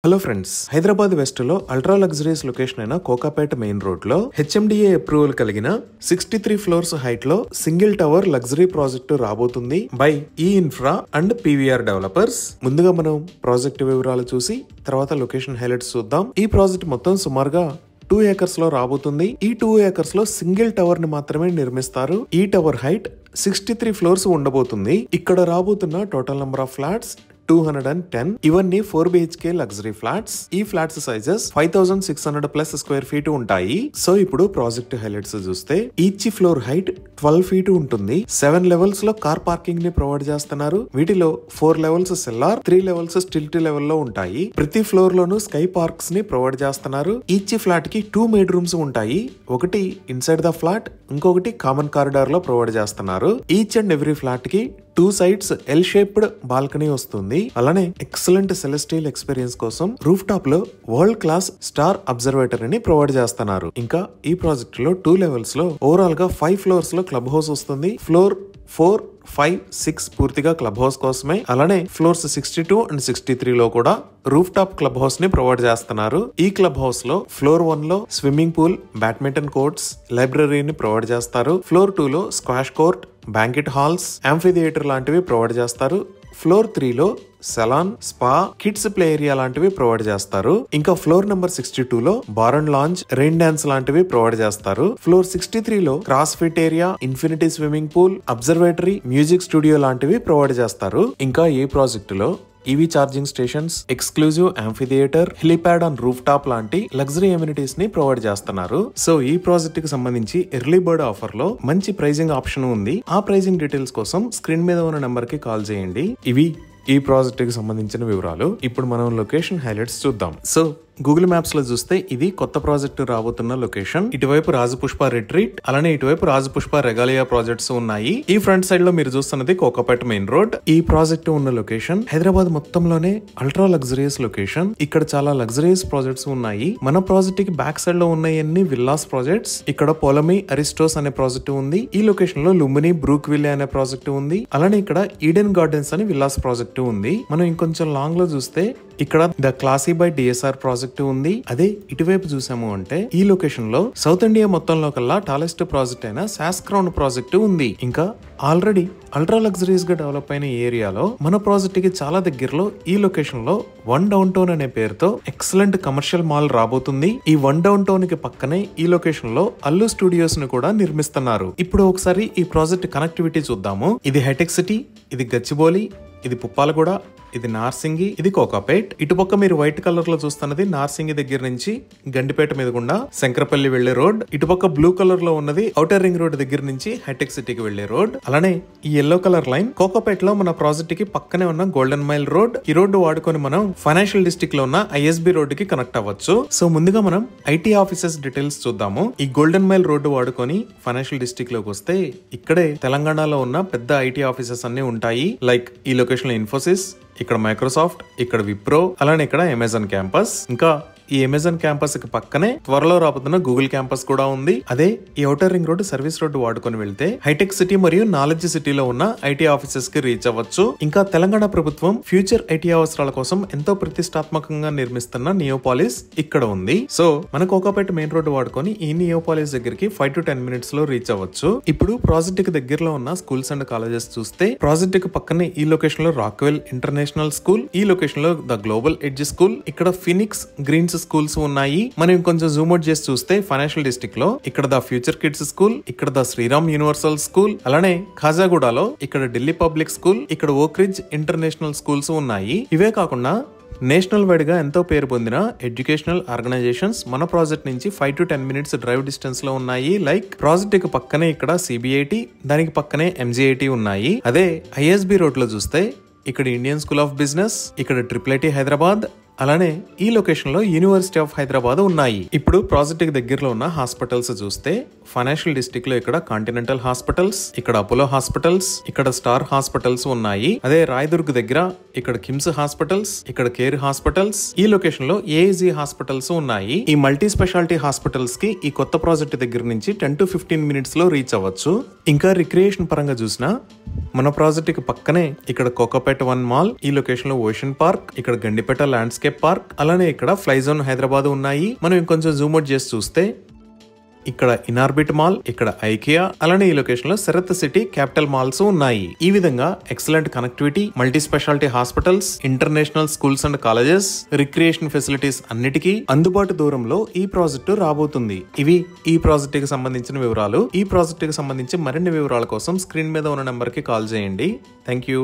Hello friends, Hyderabad west లో ultra luxuries location అయిన Kokapet main road లో హెచ్ఎండిఏ అప్రూవల్ కలిగిన 63 ఫ్లోర్స్ హైట్ లో సింగిల్ టవర్ లగ్జరీ ప్రాజెక్టు రాబోతుంది బై ఈ ఇన్ఫ్రా అండ్ పీవీఆర్ డెవలపర్స్. ముందుగా మనం ప్రాజెక్ట్ వివరాలు చూసి తర్వాత లొకేషన్ హైలైట్స్ చూద్దాం. ఈ ప్రాజెక్ట్ మొత్తం సుమారుగా 2 acres లో రాబోతుంది. ఈ 2 acres లో సింగిల్ టవర్ ని మాత్రమే నిర్మిస్తారు. ఈ టవర్ హైట్ 63 ఫ్లోర్స్ ఉండబోతుంది. ఇక్కడ రాబోతున్న టోటల్ నెంబర్ ఆఫ్ ఫ్లాట్స్ 210. ఇవన్నీ 4 BHK లగ్జరీ ఫ్లాట్స్. ఈ flats sizes 5600 plus square feet ఉంటాయి. సో ఇప్పుడు ప్రాజెక్ట్ హైలైట్స్ చూస్తే ఈచ్ ఫ్లోర్ హైట్ 12 feet ఉంటుంది. 7 levels లో కార్ పార్కింగ్ ని ప్రొవైడ్ చేస్తున్నారు. వీటిలో 4 levels cellar, 3 levels stilt level లో ఉంటాయి. ప్రతి ఫ్లోర్ లోను స్కై పార్క్స్ ని ప్రొవైడ్ చేస్తున్నారు. ఈచ్ ఫ్లాట్ కి 2 maid rooms ఉంటాయి. ఒకటి ఇన్సైడ్ ద ఫ్లాట్, ఇంకొకటి కామన్ కారిడార్ లో ప్రొవైడ్ చేస్తున్నారు. ఈచ్ అండ్ ఎవ్రీ ఫ్లాట్ కి 2 sides ఎల్ షేప్డ్ బాల్కనీ వస్తుంది. అలానే ఎక్సలెంట్ సెలెస్టియల్ ఎక్స్పీరియన్స్ కోసం రూఫ్ టాప్ లో వరల్డ్ క్లాస్ స్టార్ అబ్జర్వేటరీ ని ప్రొవైడ్ చేస్తున్నారు. ఇంకా ఈ ప్రాజెక్ట్ లో 2 levels లో ఓవరాల్ గా 5 floors లో క్లబ్ హౌస్ వస్తుంది. ఫ్లోర్ 4, 5, 6 పూర్తిగా క్లబ్ హౌస్ కోసమే. అలానే ఫ్లోర్స్ 62 అండ్ 63 లో కూడా రూఫ్ టాప్ క్లబ్ హౌస్ ని ప్రొవైడ్ చేస్తున్నారు. ఈ క్లబ్ హౌస్ లో ఫ్లోర్ 1 లో స్విమ్మింగ్ పూల్, బ్యాడ్మింటన్ కోర్ట్స్, లైబ్రరీని ప్రొవైడ్ చేస్తారు. ఫ్లోర్ 2 లో squash court, banquet halls, amphi theatre లాంటివి ప్రొవైడ్ చేస్తారు. ఫ్లోర్ 3 లో salon, spa, kids play area లాంటివి ప్రొవైడ్ చేస్తారు. ఇంకా ఫ్లోర్ నెంబర్ 62 లో bar and lounge, rain dance లాంటివి ప్రొవైడ్ చేస్తారు. ఫ్లోర్ 63 లో cross fit area, infinity swimming pool, observatory, music studio లాంటివి ప్రొవైడ్ చేస్తారు. ఇంకా ఈ ప్రాజెక్ట్ లో EV charging stations, exclusive amphi theatre, helipad on roof top లాంటి లగ్జరీ ఎమ్యూనిటీస్ ని ప్రొవైడ్ చేస్తున్నారు. సో ఈ ప్రాజెక్ట్ కి సంబంధించి ఎర్లీ బర్డ్ ఆఫర్ లో మంచి ప్రైజింగ్ ఆప్షన్ ఉంది. ఆ ప్రైజింగ్ డీటెయిల్స్ కోసం స్క్రీన్ మీద ఉన్న నెంబర్ కి కాల్ చేయండి. ఇవి ఈ ప్రాజెక్ట్ కి సంబంధించిన వివరాలు. ఇప్పుడు మనం లొకేషన్ హైలైట్స్ చూద్దాం. సో గూగుల్ మ్యాప్స్ లో చూస్తే ఇది కొత్త ప్రాజెక్టు రాబోతున్న లొకేషన్. ఇటువైపు రాజపుష్ప రిట్రీట్, అలానే ఇటువైపు రాజపుష్ప రెగాలియా ప్రాజెక్ట్స్ ఉన్నాయి. ఈ ఫ్రంట్ సైడ్ లో మీరు చూస్తున్నది కోకాపేట మెయిన్ రోడ్. ఈ ప్రాజెక్టు ఉన్న లొకేషన్ హైదరాబాద్ మొత్తంలోనే అల్ట్రా లగ్జరియస్ లొకేషన్. ఇక్కడ చాలా లగ్జరియస్ ప్రాజెక్ట్స్ ఉన్నాయి. మన ప్రాజెక్ట్ కి బ్యాక్ సైడ్ లో ఉన్నాయన్ని విల్లాస్ ప్రాజెక్ట్స్. ఇక్కడ పోలమీ అరిస్టోస్ అనే ప్రాజెక్టు ఉంది. ఈ లొకేషన్ లో లుంబిని బ్రూక్ విల్లే అనే ప్రాజెక్టు ఉంది. అలానే ఇక్కడ ఈడెన్ గార్డెన్స్ అని విల్లాస్ ప్రాజెక్టు ఉంది. మనం ఇంకొంచెం లాంగ్ లో చూస్తే ఇక్కడ the classy by DSR project ఉంది. అదే ఇటువైపు చూసాము అంటే ఈ లొకేషన్ లో సౌత్ ఇండియా మొత్తంలో కల్లా టాలెస్ట్ ప్రాజెక్ట్ అయిన సాస్ క్రౌన్ ప్రాజెక్ట్ ఉంది. ఇంకా ఆల్రెడీ అల్ట్రా లగ్జరీస్ గా డెవలప్ అయిన ఏరియాలో మన ప్రాజెక్ట్ కి చాలా దగ్గరలో ఈ లొకేషన్ లో వన్ డౌన్ టౌన్ అనే పేరుతో ఎక్సలెంట్ కమర్షియల్ మాల్ రాబోతుంది. ఈ వన్ డౌన్ టౌన్ కి పక్కనే ఈ లొకేషన్ లో అల్లు స్టూడియోస్ ను కూడా నిర్మిస్తున్నారు. ఇప్పుడు ఒకసారి ఈ ప్రాజెక్ట్ కనెక్టివిటీ చూద్దాము. ఇది హైటెక్ సిటీ, ఇది గచ్చిబౌలి, ఇది పుప్పాలగూడ, ఇది నార్సింగి, ఇది కోకాపేట్. ఇటుపక్క మీరు వైట్ కలర్ లో చూస్తున్నది నార్సింగి దగ్గర నుంచి గండిపేట మీద గుండా శంకరపల్లి వెళ్లే రోడ్. ఇటుపక్క బ్లూ కలర్ లో ఉన్నది ఔటర్ రింగ్ రోడ్ దగ్గర నుంచి హైటెక్ సిటీకి వెళ్లే రోడ్. అలానే ఈ ఎల్లో కలర్ లైన్ కోకాపేట్ లో మన ప్రాజెక్ట్ కి పక్కనే ఉన్న గోల్డెన్ మైల్ రోడ్. ఈ రోడ్డు వాడుకొని మనం ఫైనాన్షియల్ డిస్ట్రిక్ట్ లో ఉన్న ఐఎస్బి రోడ్ కి కనెక్ట్ అవ్వచ్చు. సో ముందుగా మనం ఐటీ ఆఫీసెస్ డీటెయిల్స్ చూద్దాము. ఈ గోల్డెన్ మైల్ రోడ్డు వాడుకొని ఫైనాన్షియల్ డిస్ట్రిక్ట్ లోకి వస్తే ఇక్కడే తెలంగాణలో ఉన్న పెద్ద ఐటీ ఆఫీసెస్ అన్ని ఉంటాయి. లైక్ ఈ లొకేషన్ లో ఇన్ఫోసిస్, ఇక్కడ మైక్రోసాఫ్ట్, ఇక్కడ విప్రో, అలానే ఇక్కడ అమెజాన్ క్యాంపస్. ఇంకా ఈ అమెజాన్ క్యాంపస్ కి పక్కనే త్వరలో రాబోతున్న గూగుల్ క్యాంపస్ కూడా ఉంది. అదే ఈ outer ring road service road వాడుకొని వెళ్తే హైటెక్ సిటీ మరియు నాలెడ్జ్ సిటీలో ఉన్న ఐటీ ఆఫీసెస్ కి రీచ్ అవ్వచ్చు. ఇంకా తెలంగాణ ప్రభుత్వం ఫ్యూచర్ ఐటీ అవసరాల కోసం ఎంతో ప్రతిష్టాత్మకంగా నిర్మిస్తున్న నియోపాలిస్ ఇక్కడ ఉంది. సో మన కోకాపేట మెయిన్ రోడ్డు వాడుకొని ఈ నియోపాలిస్ దగ్గరికి 5 to 10 minutes లో రీచ్ అవ్వచ్చు. ఇప్పుడు ప్రాజెక్ట్ కి దగ్గరలో ఉన్న స్కూల్స్ అండ్ కాలేజెస్ చూస్తే ప్రాజెక్ట్ కి పక్కనే ఈ లొకేషన్ లో రాక్వెల్ ఇంటర్నేషనల్ స్కూల్, ఈ లొకేషన్ లో ద గ్లోబల్ ఎడ్జ్ స్కూల్, ఇక్కడ ఫినిక్స్ గ్రీన్స్ స్కూల్స్ ఉన్నాయి. మనం కొంచెం జూమ్ అవుట్ చేసి చూస్తే ఫైనాన్షియల్ డిస్ట్రిక్ట్ లో ఇక్కడ ద ఫ్యూచర్ కిడ్స్ స్కూల్, ఇక్కడ ద శ్రీరామ్ యూనివర్సల్ స్కూల్, అలానే ఖాజాగూడలో ఇక్కడ ఢిల్లీ పబ్లిక్ స్కూల్, ఇక్కడ ఓక్ రిడ్జ్ ఇంటర్నేషనల్ స్కూల్స్ ఉన్నాయి. ఇవే కాకుండా నేషనల్ వైడ్ గా ఎంతో పేరు పొందిన ఎడ్యుకేషనల్ ఆర్గనైజేషన్స్ మన ప్రాజెక్ట్ నుంచి 5 to 10 minutes డ్రైవ్ డిస్టెన్స్ లో ఉన్నాయి. లైక్ ప్రాజెక్ట్ కి పక్కనే ఇక్కడ సిబిఐటి, దానికి పక్కనే ఎంజిఐటి ఉన్నాయి. అదే ఐఎస్బి రోడ్ లో చూస్తే ఇక్కడ ఇండియన్ స్కూల్ ఆఫ్ బిజినెస్, ఇక్కడ ట్రిపుల్ హైదరాబాద్, అలానే ఈ లొకేషన్ లో యూనివర్సిటీ ఆఫ్ హైదరాబాద్ ఉన్నాయి. ఇప్పుడు ప్రాజెక్ట్ కి దగ్గరలో ఉన్న హాస్పిటల్స్ చూస్తే ఫైనాన్షియల్ డిస్ట్రిక్ట్ లో ఇక్కడ కాంటినెంటల్ హాస్పిటల్స్, ఇక్కడ అపోలో హాస్పిటల్స్, ఇక్కడ స్టార్ హాస్పిటల్స్ ఉన్నాయి. అదే రాయదుర్గ్ దగ్గర ఇక్కడ కిమ్స్ హాస్పిటల్స్, ఇక్కడ కేర్ హాస్పిటల్స్, ఈ లొకేషన్ లో ఏఐజీ హాస్పిటల్స్ ఉన్నాయి. ఈ మల్టీ స్పెషాలిటీ హాస్పిటల్స్ కి ఈ కొత్త ప్రాజెక్ట్ దగ్గర నుంచి 10 to 15 minutes లో రీచ్ అవ్వచ్చు. ఇంకా రిక్రియేషన్ పరంగా చూసినా మన ప్రాజెక్ట్ కి పక్కనే ఇక్కడ కోకాపేట 1 మాల్, ఈ లొకేషన్ లో ఓషన్ పార్క్, ఇక్కడ గండిపేట ల్యాండ్స్కేప్ పార్క్, అలానే ఇక్కడ ఫ్లై జోన్ హైదరాబాద్ ఉన్నాయి. మనం ఇంకొంచెం జూమ్ అవుట్ చేసి చూస్తే ఇక్కడ ఇనార్బిట్ మాల్, ఇక్కడ ఐకియా, అలానే ఈ లొకేషన్ లో శరత్ సిటీ క్యాపిటల్ మాల్స్ ఉన్నాయి. ఈ విధంగా excellent connectivity, multi speciality hospitals, international schools and colleges, recreation facilities అన్నిటికీ అందుబాటు దూరంలో ఈ ప్రాజెక్టు రాబోతుంది. ఇవి ఈ ప్రాజెక్ట్ కి సంబంధించిన వివరాలు. ఈ ప్రాజెక్ట్ కి సంబంధించి మరిన్ని వివరాల కోసం స్క్రీన్ మీద ఉన్న నెంబర్ కి కాల్ చేయండి. Thank you.